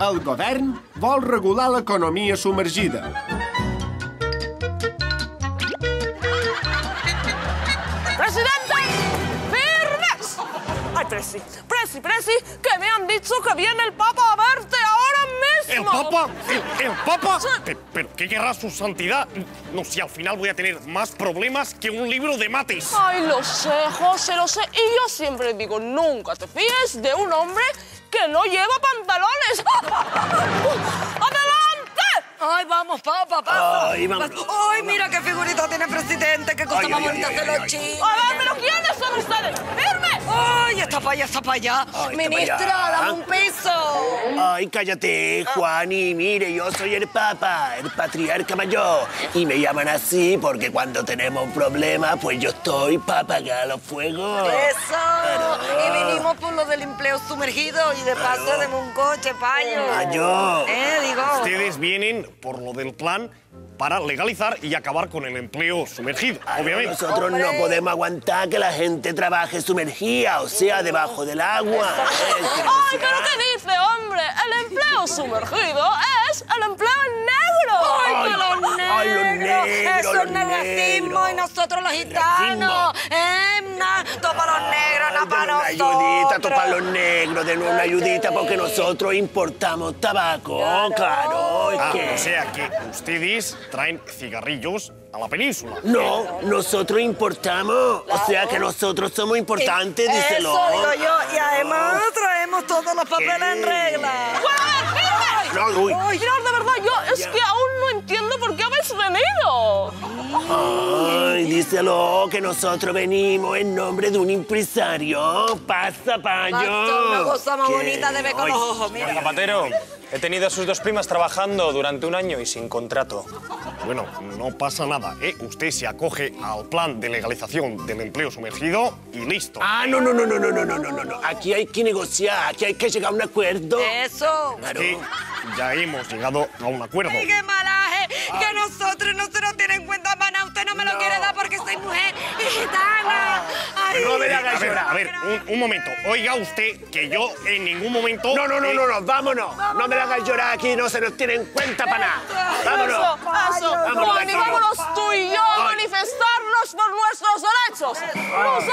El govern vol regular l'economia submergida. ¡Presidente! ¡Firmes! Ay, Presi, que me han dicho que viene el Papa a verte ahora mismo. ¿El Papa? ¿El Papa? Sí. ¿Pero qué querrá su santidad? No sé, al final voy a tener más problemas que un libro de mates. Ay, lo sé, José, lo sé. Y yo siempre digo, nunca te fíes de un hombre que no lleva pantalones. ¡Adelante! Ay, vamos, Papa, pasa. Ay, vamos. Ay, mira qué figurita tiene el presidente, qué cosa más bonita de los chinos. A ver, ¿pero quiénes son ustedes? ¡Firmes! Ay, está para allá, está para allá. Ay, Ministra, está para allá. dame un piso. Ay, cállate, Juani. Mire, yo soy el Papa, el patriarca mayor. Y me llaman así porque cuando tenemos un problema, pues yo estoy para apagar los fuegos. Eso. Claro. Y vinimos por lo del empleo sumergido y de paso de un coche, payo. Yo. Digo. Ustedes vienen por lo del plan para legalizar y acabar con el empleo sumergido, obviamente. Nosotros no podemos aguantar que la gente trabaje sumergida, o sea, debajo del agua. ¡Ay, pero qué dice, hombre! El empleo sumergido es el empleo negro. ¡Ay, que los negros! Ay, los negros, Eso los no es racismo negros. y nosotros los gitanos. Todo para los negros, no para Una nosotros. ayudita, topa los negros, denos una ayudita porque nosotros importamos tabaco, claro. es que- O sea que ustedes traen cigarrillos a la península. No, nosotros importamos. O sea que nosotros somos importantes, díselo. Eso digo yo. Y además traemos todos los papeles en regla. No, uy. Mirad, de verdad, yo es que aún no entiendo por qué habéis venido. Ay, díselo, que nosotros venimos en nombre de un empresario. Pasa, payo. Basta, una cosa más ¿Qué? bonita de ver con Ay, los ojos, mira. Zapatero, he tenido a sus dos primas trabajando durante un año y sin contrato. Bueno, no pasa nada, ¿eh? Usted se acoge al plan de legalización del empleo sumergido y listo. Ah, no. Aquí hay que negociar, aquí hay que llegar a un acuerdo. Eso. Claro. Que ya hemos llegado a un acuerdo. ¡Ay, qué malaje! Que nosotros no se nos tiene en cuenta para nada. Usted no me lo quiere dar porque soy mujer y gitana. Ay. No me la hagas llorar. A ver, un momento. Oiga usted que yo en ningún momento... No, vámonos. No me la hagas llorar aquí, no se nos tiene en cuenta para nada. Vámonos. Eso. Vámonos, Juan, y vámonos. vámonos tú y yo a manifestarnos por nuestros derechos. ¡Nos